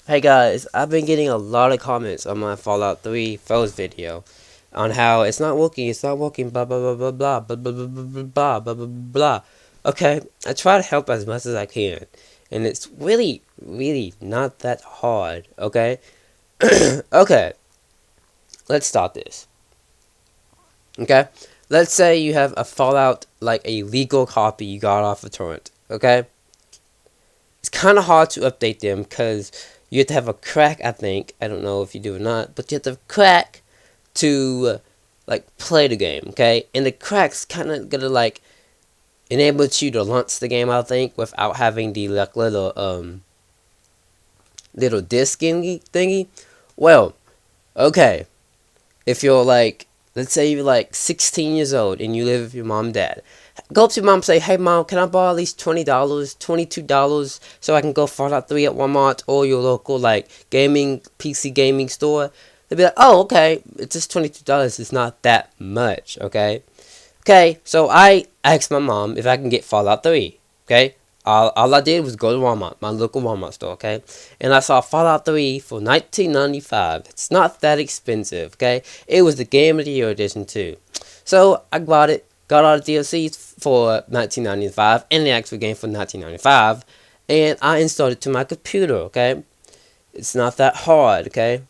Hey guys, I've been getting a lot of comments on my Fallout 3 Fose video on how it's not working, blah blah blah blah blah blah blah blah blah blah blah blah blah. Okay, I try to help as much as I can, and it's really not that hard. Okay, okay, let's start this. Okay, let's say you have a Fallout like a legal copy you got off a torrent. Okay, it's kind of hard to update them because you have to have a crack, I think. I don't know if you do or not, but you have to have a crack to like play the game, okay? And the crack's kind of gonna like enable you to launch the game, I think, without having the like little disc thingy. Well, okay, if you're like, let's say you're like 16 years old and you live with your mom and dad. Go up to your mom and say, hey mom, can I borrow at least $20, $22 so I can go Fallout 3 at Walmart or your local like PC gaming store? They'll be like, oh, okay, it's just $22, it's not that much, okay? Okay, so I asked my mom if I can get Fallout 3, okay? All I did was go to Walmart, my local Walmart store, okay? And I saw Fallout 3 for $19.95. It's not that expensive, okay? It was the Game of the Year edition too. So I bought it, got all the DLCs for $19.95 and the actual game for $19.95, and I installed it to my computer, okay? It's not that hard, okay?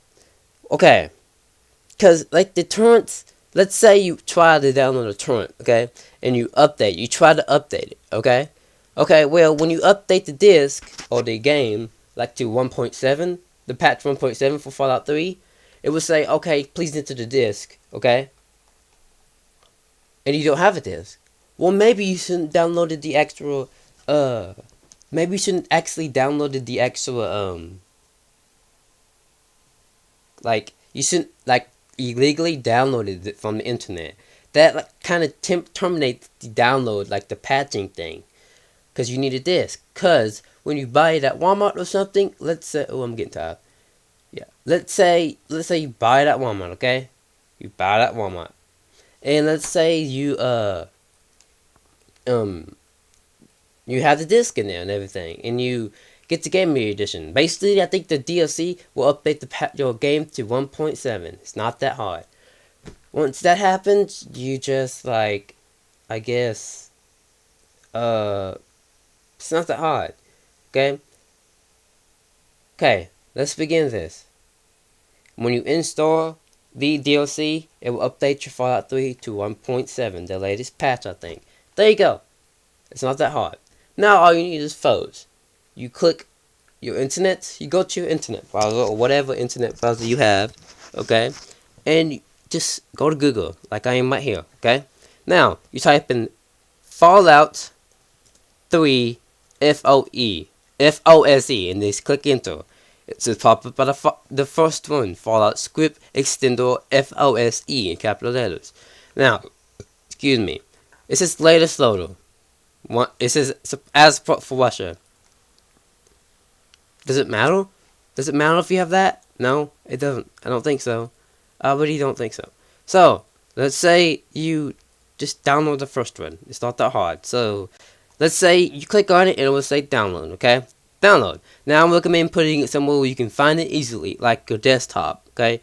Okay, because like the torrents, let's say you try to download a torrent, okay? And you try to update it, okay? Okay, well, when you update the disc or the game, like to 1.7, the patch 1.7 for Fallout 3, it will say, okay, please enter the disc, okay? And you don't have a disc. Well, maybe you shouldn't downloaded the extra, maybe you shouldn't actually downloaded the extra, like, you shouldn't, like, illegally downloaded it from the internet. That, like, kind of terminates the download, like, the patching thing. Because you need a disc. Because when you buy it at Walmart or something, let's say, oh, I'm getting tired. Yeah, let's say you buy it at Walmart, okay? You buy it at Walmart. And let's say you you have the disc in there and everything, and you get the Game Gear edition. Basically, I think the DLC will update your game to 1.7. It's not that hard. Once that happens, you just like, I guess, it's not that hard. Okay. Okay, let's begin this. When you install the DLC, it will update your Fallout 3 to 1.7, the latest patch, I think. There you go. It's not that hard. Now all you need is Fose. You click your internet, you go to your internet browser or whatever internet browser you have, okay? And you just go to Google, like I am right here, okay? Now, you type in Fallout 3 FOSE, and just click enter. It says pop up by the first one, Fallout Script Extender FOSE in capital letters. Now, excuse me, it says latest loader. It says as for Russia. Does it matter? Does it matter if you have that? No, it doesn't. I don't think so. I really don't think so. So, let's say you just download the first one. It's not that hard. So, let's say you click on it and it will say download, okay? Download. Now I'm recommend putting it somewhere where you can find it easily, like your desktop, okay?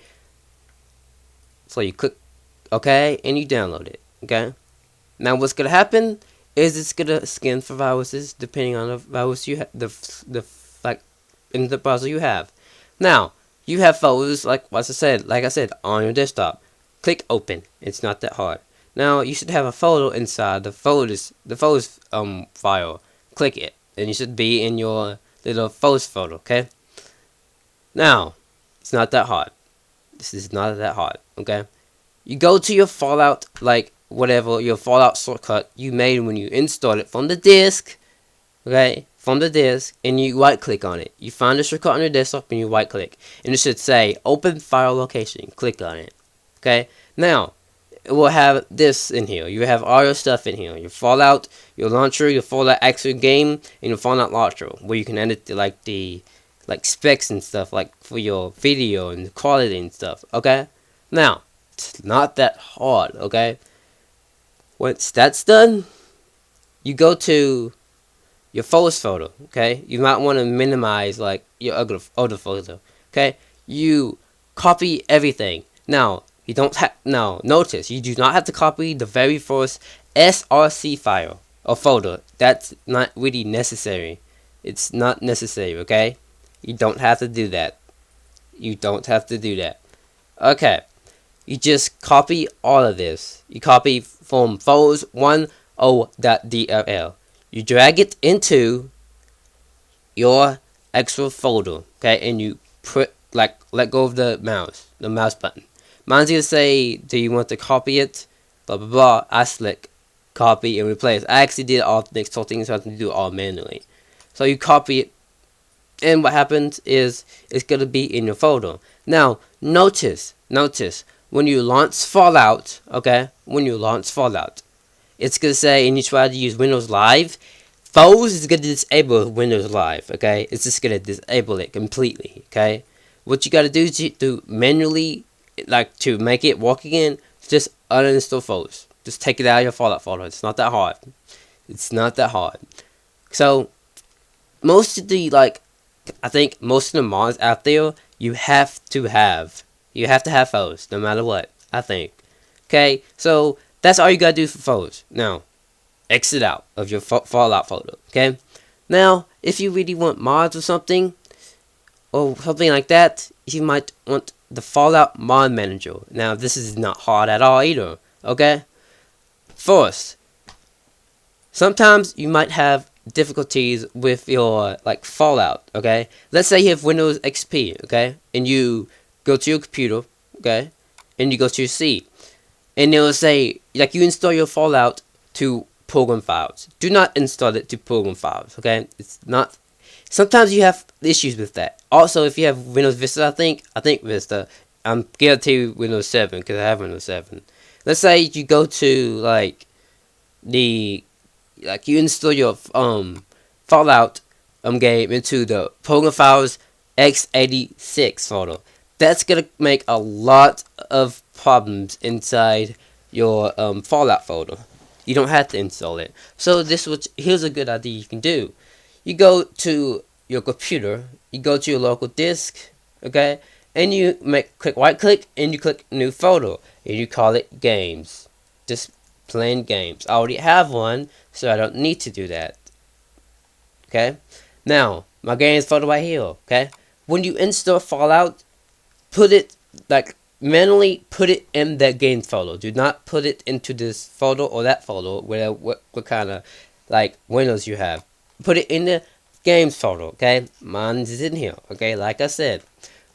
So you click okay, and you download it, okay? Now what's gonna happen is it's gonna scan for viruses depending on the virus you have, like in the browser you have. Now you have folders like I said on your desktop. Click open. It's not that hard. Now you should have a folder inside the Fose file. Click it, and you should be in your little Fose folder. Okay. Now it's not that hard. This is not that hard. Okay. You go to your Fallout, like whatever your Fallout shortcut you made when you installed it from the disk. Okay, from the disk, and you right click on it. You find the shortcut on your desktop and you right click, and it should say open file location. Click on it. Okay. Now it will have this in here. You have all your stuff in here. Your Fallout, your launcher, your Fallout actual game, and your Fallout launcher, where you can edit the specs and stuff, like for your video and the quality and stuff. Okay. Now it's not that hard. Okay. Once that's done, you go to your Fose photo. Okay, you might want to minimize like your older photo. Okay, you copy everything. Now you don't have now. Notice you do not have to copy the very first src file or folder. That's not really necessary. It's not necessary. Okay, you don't have to do that. You don't have to do that. Okay, you just copy all of this. You copy from Fose10.dll. You drag it into your extra folder, okay, and you put like let go of the mouse button. Mine's gonna say, do you want to copy it? Blah blah blah. I select copy and replace. I actually did all the next whole thing, so I have to do it all manually. So you copy it, and what happens is it's gonna be in your folder. Now notice when you launch Fallout, okay, it's gonna say, and you try to use Windows Live, Fose is gonna disable Windows Live, okay? It's just gonna disable it completely, okay? What you gotta do to manually, like, to make it work again, just uninstall Fose. Just take it out of your Fallout folder. It's not that hard. It's not that hard. So, most of the, like, I think most of the mods out there, you have to have Fose, no matter what, I think. Okay, so that's all you gotta do for Fose. Now, exit out of your Fallout folder, okay? Now, if you really want mods or something like that, you might want the Fallout Mod Manager. Now, this is not hard at all either, okay? First, sometimes you might have difficulties with your, like, Fallout, okay? Let's say you have Windows XP, okay? And you go to your computer, okay? And you go to your C. And it will say, like, you install your Fallout to program files. Do not install it to program files, okay? It's not. Sometimes you have issues with that. Also, if you have Windows Vista, I think Vista. I'm guaranteed Windows 7 because I have Windows 7. Let's say you go to you install your Fallout game into the program files x86 folder. That's gonna make a lot of problems inside your Fallout folder. You don't have to install it. So here's a good idea you can do. You go to your computer, you go to your local disk, okay, and you click right click and you click new folder and you call it games. Just plain games. I already have one, so I don't need to do that. Okay? Now, my games folder right here, okay? When you install Fallout, put it manually put it in that game folder. Do not put it into this folder or that folder, what kind of like Windows you have. Put it in the games folder, okay? Mine is in here, okay? Like I said,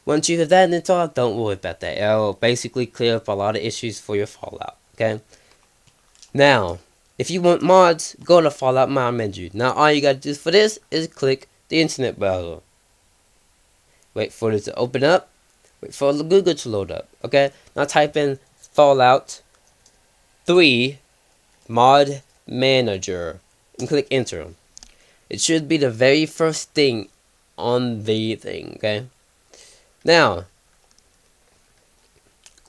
once you have that installed, don't worry about that. It'll basically clear up a lot of issues for your Fallout, okay? Now, if you want mods, go to Fallout Mod Manager. Now, all you gotta do for this is click the internet browser. Wait for it to open up. Wait for the Google to load up, okay? Now type in Fallout 3 Mod Manager and click enter. It should be the very first thing on the thing, okay? Now,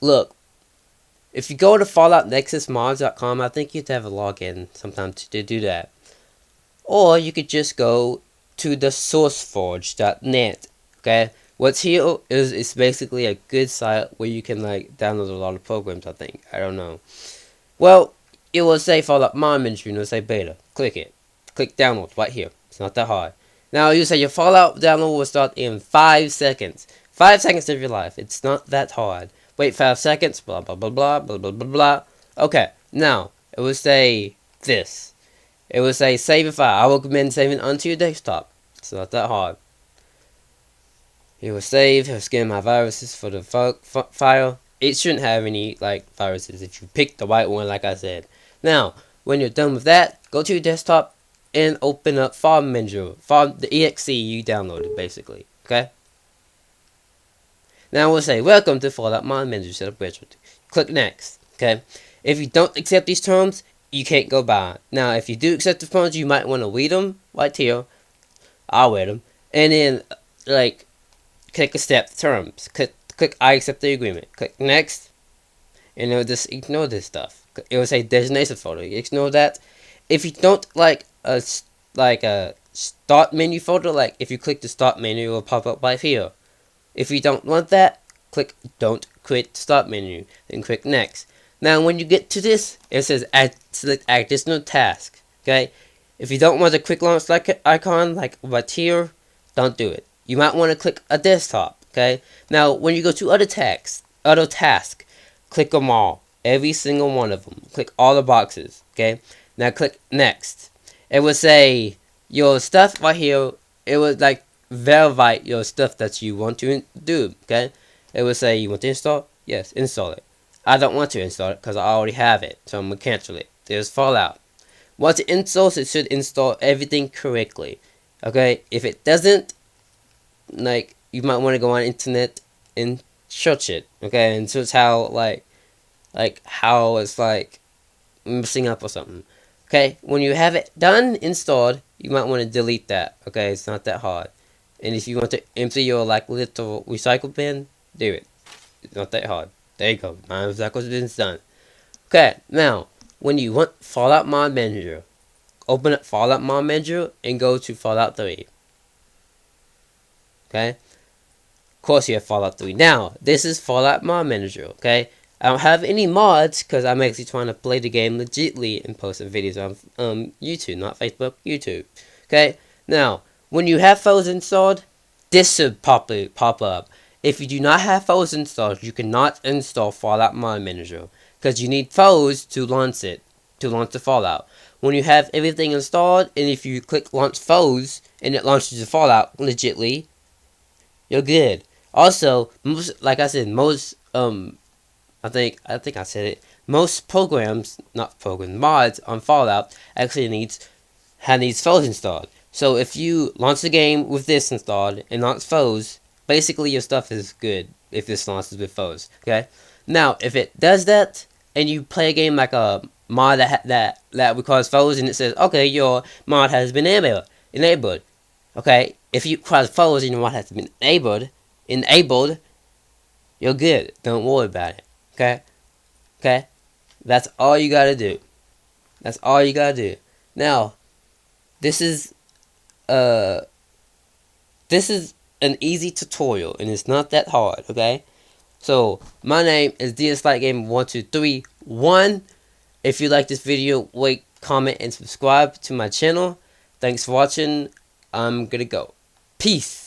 look, if you go to FalloutNexusMods.com, I think you have to have a login sometimes to do that. Or you could just go to the SourceForge.net, okay? What's here is it's basically a good site where you can like download a lot of programs, I think. I don't know. Well, it will say Fallout Mod Manager and it will say beta. Click it. Click download right here. It's not that hard. Now you say your Fallout download will start in 5 seconds. 5 seconds of your life. It's not that hard. Wait 5 seconds. Blah blah blah blah blah blah blah blah. Okay. Now it will say this. It will say save a file. I recommend saving onto your desktop. It's not that hard. It will save. It will scan my viruses for the file. It shouldn't have any like viruses if you pick the right one, like I said. Now, when you're done with that, go to your desktop and open up FOMM Manager, the exe you downloaded, basically. Okay. Now we'll say welcome to Fallout Mod Manager setup widget. Click next. Okay. If you don't accept these terms, you can't go by. Now, if you do accept the terms, you might want to read them right here. I'll read them, and then like click accept terms. Click I accept the agreement. Click next, and it'll just ignore this stuff. It will say designation folder. Ignore that. If you don't like start menu folder. Like if you click the start menu, it will pop up right here. If you don't want that, click don't create start menu, then click next. Now when you get to this, it says select additional task. Okay, if you don't want a quick launch like icon like right here, don't do it. You might want to click a desktop. Okay, now when you go to other task, click them all, every single one of them. Click all the boxes. Okay, now click next. It will say your stuff right here. It will like verify your stuff that you want to do. Okay, it will say you want to install. Yes, install it. I don't want to install it because I already have it, so I'm gonna cancel it. There's Fallout. Once it installs, it should install everything correctly. Okay, if it doesn't, like you might want to go on internet and search it. Okay, and search how like how it's like messing up or something. Okay, when you have it done installed, you might want to delete that. Okay, it's not that hard. And if you want to empty your like little recycle bin, do it. It's not that hard. There you go. My recycle bin's done. Okay, now when you want Fallout Mod Manager, open up Fallout Mod Manager and go to Fallout 3. Okay, of course you have Fallout 3. Now this is Fallout Mod Manager. Okay, I don't have any mods because I'm actually trying to play the game legitly and posting videos on YouTube, not Facebook, YouTube. Okay, now when you have Fose installed, this should pop up. If you do not have Fose installed, you cannot install Fallout Mod Manager because you need Fose to launch it, to launch the Fallout. When you have everything installed, and if you click launch Fose and it launches the Fallout legitly, you're good. Also, like I said, I think I said it. Most mods on Fallout actually needs Fose installed. So if you launch the game with this installed and launch Fose, basically your stuff is good if this launches with Fose. Okay. Now if it does that and you play a game like a mod that requires Fose and it says okay your mod has been enabled. Okay. If you require Fose and your mod has been enabled, you're good. Don't worry about it. Okay? Okay? That's all you gotta do. That's all you gotta do. Now, this is an easy tutorial and it's not that hard, okay? So, my name is DSLitegamer123. If you like this video, like, comment, and subscribe to my channel. Thanks for watching. I'm gonna go. Peace.